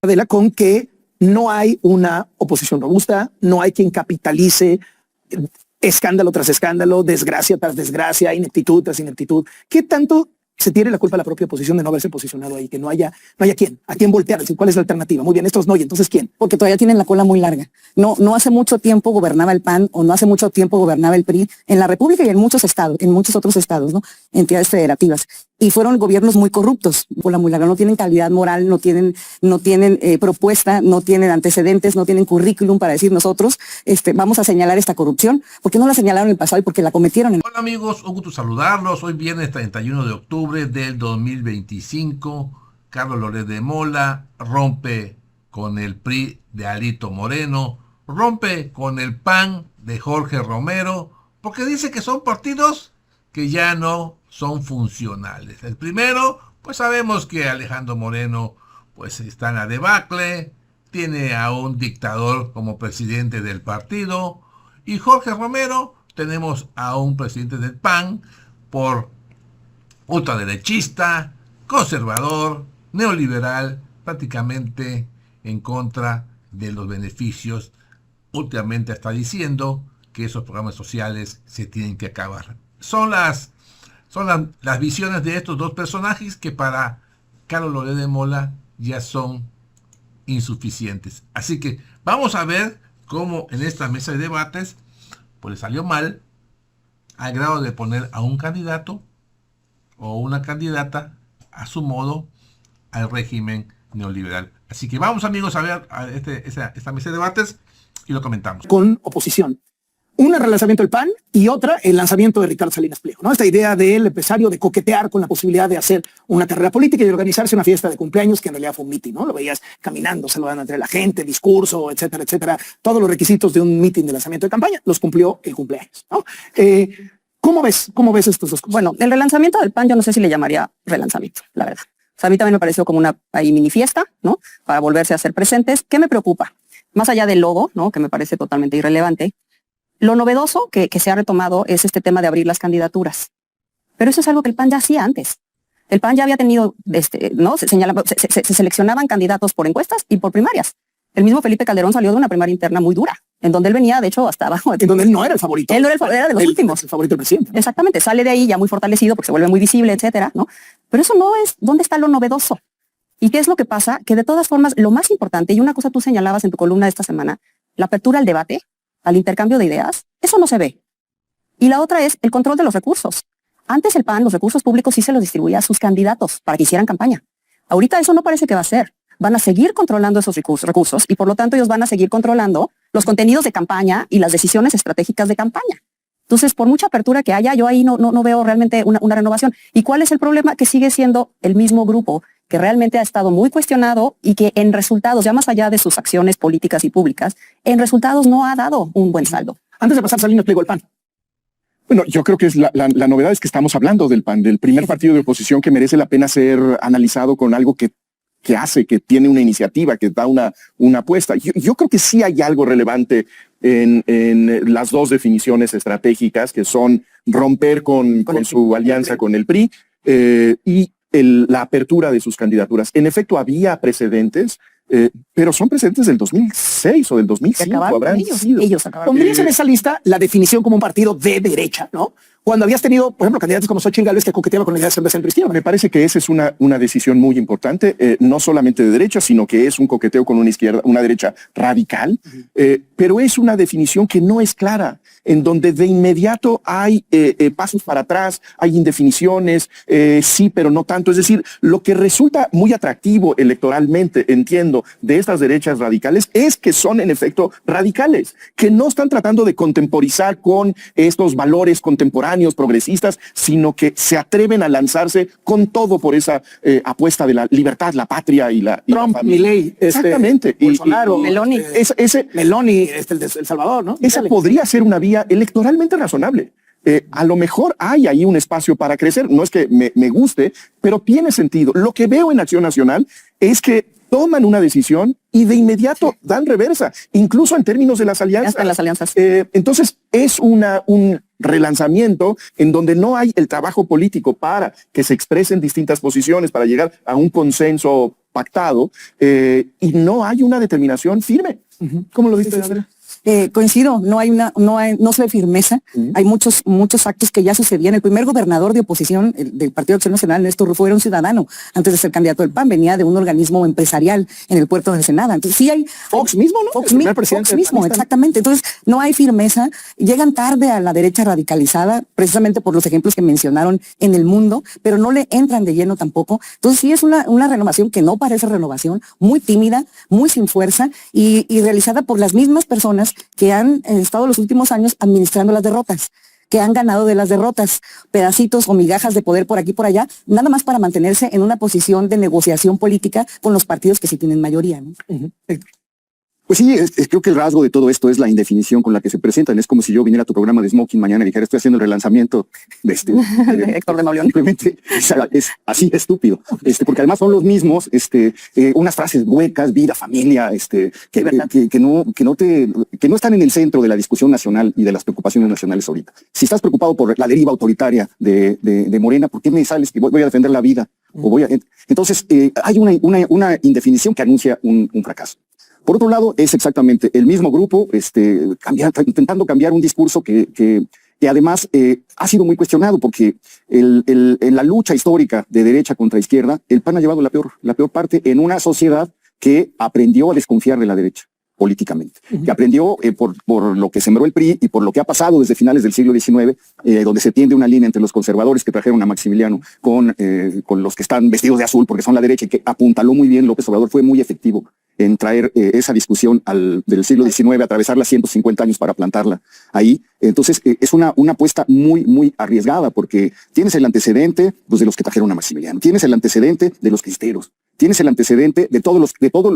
Adela, con que no hay una oposición robusta, no hay quien capitalice escándalo tras escándalo, desgracia tras desgracia, ineptitud tras ineptitud. ¿Qué tanto se tiene la culpa a la propia oposición de no haberse posicionado ahí? Que no haya a quién voltear, decir, ¿cuál es la alternativa? Muy bien, estos no, y entonces ¿quién? Porque todavía tienen la cola muy larga. No hace mucho tiempo gobernaba el PAN o no hace mucho tiempo gobernaba el PRI en la República y en muchos estados, en muchos otros estados, ¿no? Entidades federativas. Y fueron gobiernos muy corruptos, cola muy larga. No tienen calidad moral, no tienen propuesta, no tienen antecedentes, no tienen currículum para decir nosotros vamos a señalar esta corrupción. ¿Por qué no la señalaron en el pasado y por qué la cometieron? Hola amigos, un gusto saludarlos. Hoy viernes 31 de octubre del 2025. Carlos Loret de Mola rompe con el PRI de Alito Moreno, rompe con el PAN de Jorge Romero, porque dice que son partidos que ya no son funcionales. El primero, pues sabemos que Alejandro Moreno pues está en la debacle, tiene a un dictador como presidente del partido, y Jorge Romero tenemos a un presidente del PAN por ultraderechista, conservador, neoliberal, prácticamente en contra de los beneficios. Últimamente está diciendo que esos programas sociales se tienen que acabar. Son las visiones de estos dos personajes que para Carlos Loret de Mola ya son insuficientes. Así que vamos a ver cómo en esta mesa de debates pues le salió mal al grado de poner a un candidato o una candidata a su modo al régimen neoliberal. Así que vamos amigos a ver esta mesa de debates y lo comentamos. Con oposición. Una, el lanzamiento del PAN, y otra, el lanzamiento de Ricardo Salinas Pliego, ¿no? Esta idea del empresario de coquetear con la posibilidad de hacer una carrera política y de organizarse una fiesta de cumpleaños que en realidad fue un mitin, ¿no? Lo veías caminando, saludando entre la gente, discurso, etcétera, etcétera. Todos los requisitos de un mitin de lanzamiento de campaña los cumplió el cumpleaños, ¿no? ¿Cómo ves estos dos cosas? Bueno, el relanzamiento del PAN yo no sé si le llamaría relanzamiento, la verdad. O sea, a mí también me pareció como una mini fiesta, ¿no? Para volverse a hacer presentes. ¿Qué me preocupa? Más allá del logo, ¿no? Que me parece totalmente irrelevante. Lo novedoso que se ha retomado es este tema de abrir las candidaturas. Pero eso es algo que el PAN ya hacía antes. El PAN ya había tenido, ¿no? Se seleccionaban candidatos por encuestas y por primarias. El mismo Felipe Calderón salió de una primaria interna muy dura, en donde él venía, de hecho, hasta abajo. En donde él no era el favorito. Él no era era de los últimos. El favorito del presidente. Exactamente, sale de ahí ya muy fortalecido porque se vuelve muy visible, etcétera, ¿no? Pero eso no es, ¿dónde está lo novedoso? ¿Y qué es lo que pasa? Que de todas formas, lo más importante, y una cosa tú señalabas en tu columna de esta semana, la apertura al debate, al intercambio de ideas, eso no se ve. Y la otra es el control de los recursos. Antes el PAN, los recursos públicos sí se los distribuía a sus candidatos para que hicieran campaña. Ahorita eso no parece que va a ser. Van a seguir controlando esos recursos y por lo tanto ellos van a seguir controlando los contenidos de campaña y las decisiones estratégicas de campaña. Entonces, por mucha apertura que haya, yo ahí no veo realmente una renovación. ¿Y cuál es el problema? Que sigue siendo el mismo grupo que realmente ha estado muy cuestionado y que en resultados, ya más allá de sus acciones políticas y públicas, en resultados no ha dado un buen saldo. Antes de pasar, Salinas Pliego, el PAN. Bueno, yo creo que es la novedad es que estamos hablando del PAN, del primer partido de oposición que merece la pena ser analizado con algo que hace, que tiene una iniciativa, que da una apuesta. Yo creo que sí hay algo relevante en las dos definiciones estratégicas, que son romper con su alianza con el PRI y la apertura de sus candidaturas. En efecto, había precedentes, pero son precedentes del 2006 o del 2005. Habrán sido. Ellos acabaron. ¿Pondrías en esa lista la definición como un partido de derecha, no? Cuando habías tenido, por ejemplo, candidatos como Xochitl Gálvez que coqueteaba con la idea de centro izquierda. Me parece que esa es una decisión muy importante, no solamente de derecha, sino que es un coqueteo con una izquierda, una derecha radical, pero es una definición que no es clara, en donde de inmediato hay pasos para atrás, hay indefiniciones, sí, pero no tanto. Es decir, lo que resulta muy atractivo electoralmente, entiendo, de estas derechas radicales es que son en efecto radicales, que no están tratando de contemporizar con estos valores contemporáneos, progresistas, sino que se atreven a lanzarse con todo por esa apuesta de la libertad, la patria y la Trump, Milei, exactamente. Bolsonaro, Meloni. Meloni, el de El Salvador, ¿no? Esa podría ser una vía electoralmente razonable. A lo mejor hay ahí un espacio para crecer. No es que me guste, pero tiene sentido. Lo que veo en Acción Nacional es que toman una decisión y de inmediato dan reversa, incluso en términos de las alianzas. Hasta en las alianzas. Entonces es un relanzamiento en donde no hay el trabajo político para que se expresen distintas posiciones, para llegar a un consenso pactado y no hay una determinación firme. ¿Cómo lo viste, Adela? Coincido, no se ve firmeza. Hay muchos actos que ya sucedían. El primer gobernador de oposición del Partido Acción Nacional, Néstor Rufo, era un ciudadano antes de ser candidato del PAN, venía de un organismo empresarial en el puerto de Ensenada. Entonces sí hay Fox mismo, ¿no? Fox mismo, exactamente. Entonces no hay firmeza. Llegan tarde a la derecha radicalizada, precisamente por los ejemplos que mencionaron en el mundo, pero no le entran de lleno tampoco. Entonces sí es una renovación que no parece renovación, muy tímida, muy sin fuerza y realizada por las mismas personas que han estado los últimos años administrando las derrotas, que han ganado de las derrotas, pedacitos o migajas de poder por aquí y por allá, nada más para mantenerse en una posición de negociación política con los partidos que sí tienen mayoría, ¿no? Pues sí, creo que el rasgo de todo esto es la indefinición con la que se presentan. Es como si yo viniera a tu programa de Smoking mañana y dijera, estoy haciendo el relanzamiento de de Héctor de Mauleón. Simplemente es así de estúpido. Porque además son los mismos, unas frases huecas, vida, familia, que no están en el centro de la discusión nacional y de las preocupaciones nacionales ahorita. Si estás preocupado por la deriva autoritaria de Morena, ¿por qué me sales que voy a defender la vida? Entonces, hay una indefinición que anuncia un fracaso. Por otro lado, es exactamente el mismo grupo intentando cambiar un discurso que además ha sido muy cuestionado porque en la lucha histórica de derecha contra izquierda, el PAN ha llevado la peor parte en una sociedad que aprendió a desconfiar de la derecha políticamente, que aprendió por lo que sembró el PRI y por lo que ha pasado desde finales del siglo XIX, donde se tiende una línea entre los conservadores que trajeron a Maximiliano con los que están vestidos de azul porque son la derecha y que apuntaló muy bien López Obrador, fue muy efectivo en traer esa discusión del siglo XIX, atravesarla 150 años para plantarla ahí. Entonces, es una apuesta muy, muy arriesgada porque tienes el antecedente pues, de los que trajeron a Maximiliano, tienes el antecedente de los cristeros, tienes el antecedente de todo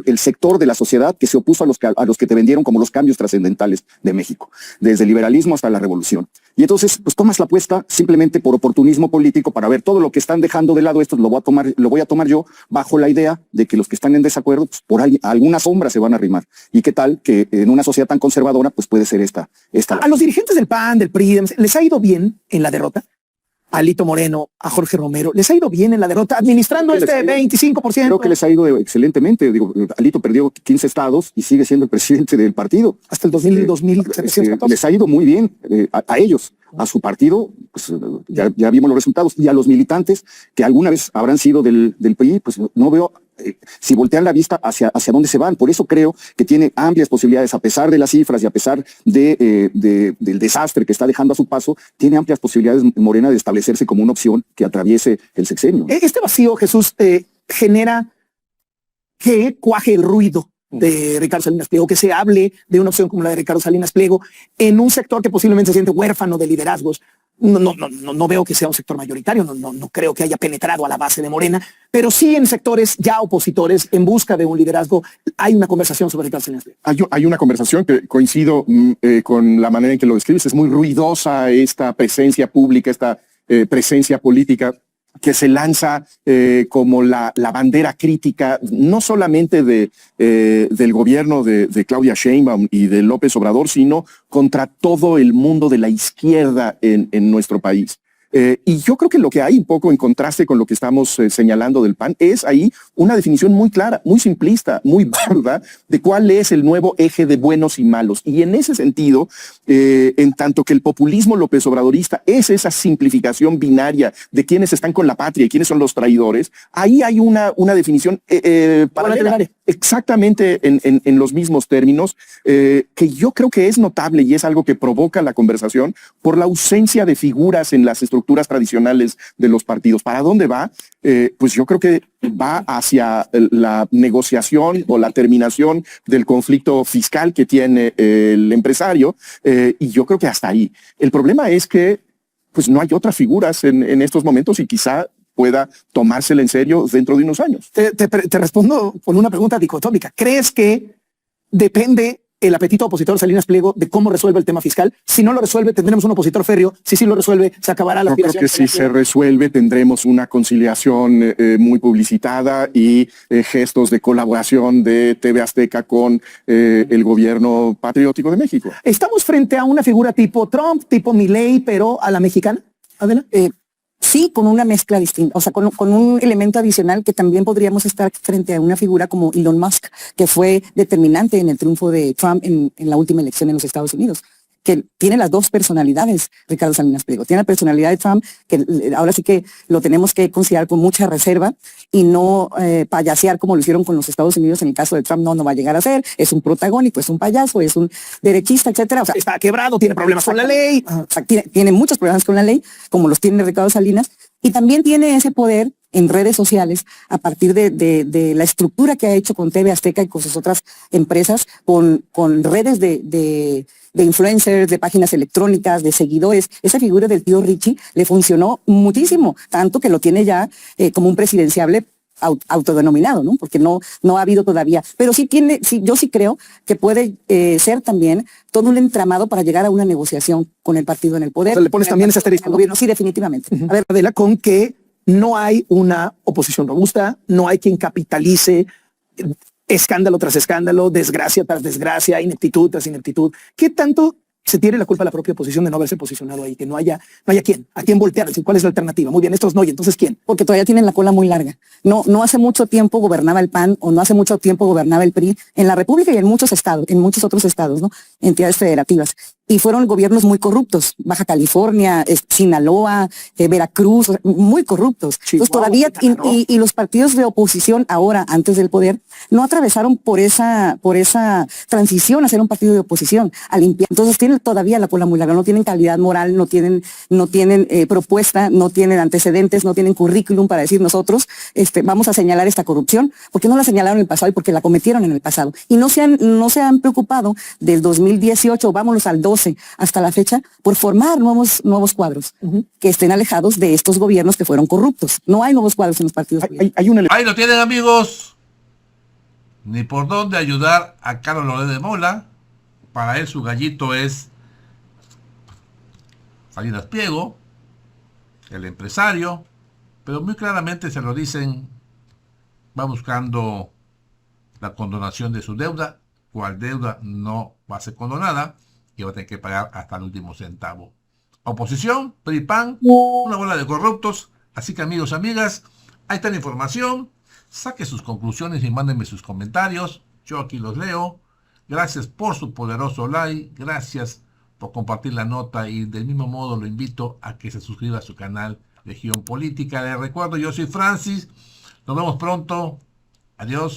el sector de la sociedad que se opuso a los que te vendieron como los cambios trascendentales de México, desde el liberalismo hasta la revolución. Y entonces, pues tomas la apuesta simplemente por oportunismo político para ver todo lo que están dejando de lado, esto lo voy a tomar yo bajo la idea de que los que están en desacuerdo, pues por alguna sombra se van a arrimar. Y qué tal que en una sociedad tan conservadora, pues puede ser esta. A los dirigentes del PAN, del PRI, ¿les ha ido bien en la derrota? A Alito Moreno, a Jorge Romero, ¿les ha ido bien en la derrota administrando este 25%? Creo que les ha ido excelentemente. Alito perdió 15 estados y sigue siendo el presidente del partido. Hasta el 2014. Les ha ido muy bien a ellos, a su partido, pues, ya vimos los resultados, y a los militantes que alguna vez habrán sido del PRI, pues no veo si voltean la vista hacia dónde se van. Por eso creo que tiene amplias posibilidades, a pesar de las cifras y a pesar del desastre que está dejando a su paso, tiene amplias posibilidades Morena de establecerse como una opción que atraviese el sexenio. Este vacío, Jesús, genera que cuaje el ruido de Ricardo Salinas Pliego, que se hable de una opción como la de Ricardo Salinas Pliego en un sector que posiblemente se siente huérfano de liderazgos. No veo que sea un sector mayoritario, no creo que haya penetrado a la base de Morena, pero sí en sectores ya opositores en busca de un liderazgo hay una conversación sobre Ricardo Salinas Pliego. Hay una conversación que coincido con la manera en que lo describes, es muy ruidosa esta presencia pública, esta presencia política que se lanza como la bandera crítica, no solamente del gobierno de Claudia Sheinbaum y de López Obrador, sino contra todo el mundo de la izquierda en nuestro país. Y yo creo que lo que hay un poco en contraste con lo que estamos señalando del PAN es ahí una definición muy clara, muy simplista, muy burda de cuál es el nuevo eje de buenos y malos. Y en ese sentido, en tanto que el populismo López Obradorista es esa simplificación binaria de quiénes están con la patria y quiénes son los traidores, ahí hay una definición paralela, exactamente en los mismos términos, que yo creo que es notable y es algo que provoca la conversación por la ausencia de figuras en las estructuras tradicionales de los partidos. ¿Para dónde va? Pues yo creo que va hacia la negociación o la terminación del conflicto fiscal que tiene el empresario, y yo creo que hasta ahí. El problema es que pues no hay otras figuras en estos momentos y quizá pueda tomársela en serio dentro de unos años. Te respondo con una pregunta dicotómica. ¿Crees que depende el apetito opositor Salinas Pliego de cómo resuelve el tema fiscal? Si no lo resuelve, tendremos un opositor férreo. Si sí lo resuelve, se acabará la aspiración. Yo creo que si se resuelve, tendremos una conciliación muy publicitada y gestos de colaboración de TV Azteca con el gobierno patriótico de México. ¿Estamos frente a una figura tipo Trump, tipo Milei, pero a la mexicana? Adela. Sí, con una mezcla distinta, o sea, con un elemento adicional que también podríamos estar frente a una figura como Elon Musk, que fue determinante en el triunfo de Trump en la última elección en los Estados Unidos, que tiene las dos personalidades, Ricardo Salinas Pliego. Tiene la personalidad de Trump, que ahora sí que lo tenemos que considerar con mucha reserva y no payasear como lo hicieron con los Estados Unidos. En el caso de Trump no va a llegar a ser, es un protagónico, es un payaso, es un derechista, etcétera. O sea, Está quebrado, tiene problemas con la ley. o sea, tiene muchos problemas con la ley, como los tiene Ricardo Salinas, y también tiene ese poder en redes sociales a partir de la estructura que ha hecho con TV Azteca y con sus otras empresas, con redes de influencers, de páginas electrónicas, de seguidores. Esa figura del tío Richie le funcionó muchísimo, tanto que lo tiene ya como un presidenciable autodenominado, ¿no? Porque no ha habido todavía, pero yo sí creo que puede ser también todo un entramado para llegar a una negociación con el partido en el poder. O sea, le pones también ese asterisco, ¿no? Gobierno, sí, definitivamente. A ver, Adela, con que no hay una oposición robusta, no hay quien capitalice escándalo tras escándalo, desgracia tras desgracia, ineptitud tras ineptitud. ¿Qué tanto se tiene la culpa a la propia oposición de no haberse posicionado ahí? Que no haya a quién voltear, decir, ¿cuál es la alternativa? Muy bien, estos no, y entonces ¿quién? Porque todavía tienen la cola muy larga. No hace mucho tiempo gobernaba el PAN o no hace mucho tiempo gobernaba el PRI en la República y en muchos estados, en muchos otros estados, ¿no? Entidades federativas. Y fueron gobiernos muy corruptos. Baja California, Sinaloa, Veracruz, muy corruptos. Entonces todavía, y los partidos de oposición ahora, antes del poder, no atravesaron por esa transición a ser un partido de oposición, a limpiar. Entonces tienen todavía la cola muy larga, no tienen calidad moral, no tienen propuesta, no tienen antecedentes, no tienen currículum para decir nosotros vamos a señalar esta corrupción, porque no la señalaron en el pasado y porque la cometieron en el pasado. Y no se han preocupado del 2018, vámonos al 12, hasta la fecha, por formar nuevos cuadros que estén alejados de estos gobiernos que fueron corruptos. No hay nuevos cuadros en los partidos. Ahí lo tienen, amigos. Ni por dónde ayudar a Carlos Loret de Mola. Para él su gallito es Salinas Pliego, el empresario, pero muy claramente se lo dicen, va buscando la condonación de su deuda, cual deuda no va a ser condonada y va a tener que pagar hasta el último centavo. Oposición, PRI, PAN, una bola de corruptos. Así que, amigos, amigas, ahí está la información. Saque sus conclusiones y mándenme sus comentarios. Yo aquí los leo. Gracias por su poderoso like. Gracias por compartir la nota. Y del mismo modo lo invito a que se suscriba a su canal Legión Política. Les recuerdo, yo soy Francis. Nos vemos pronto. Adiós.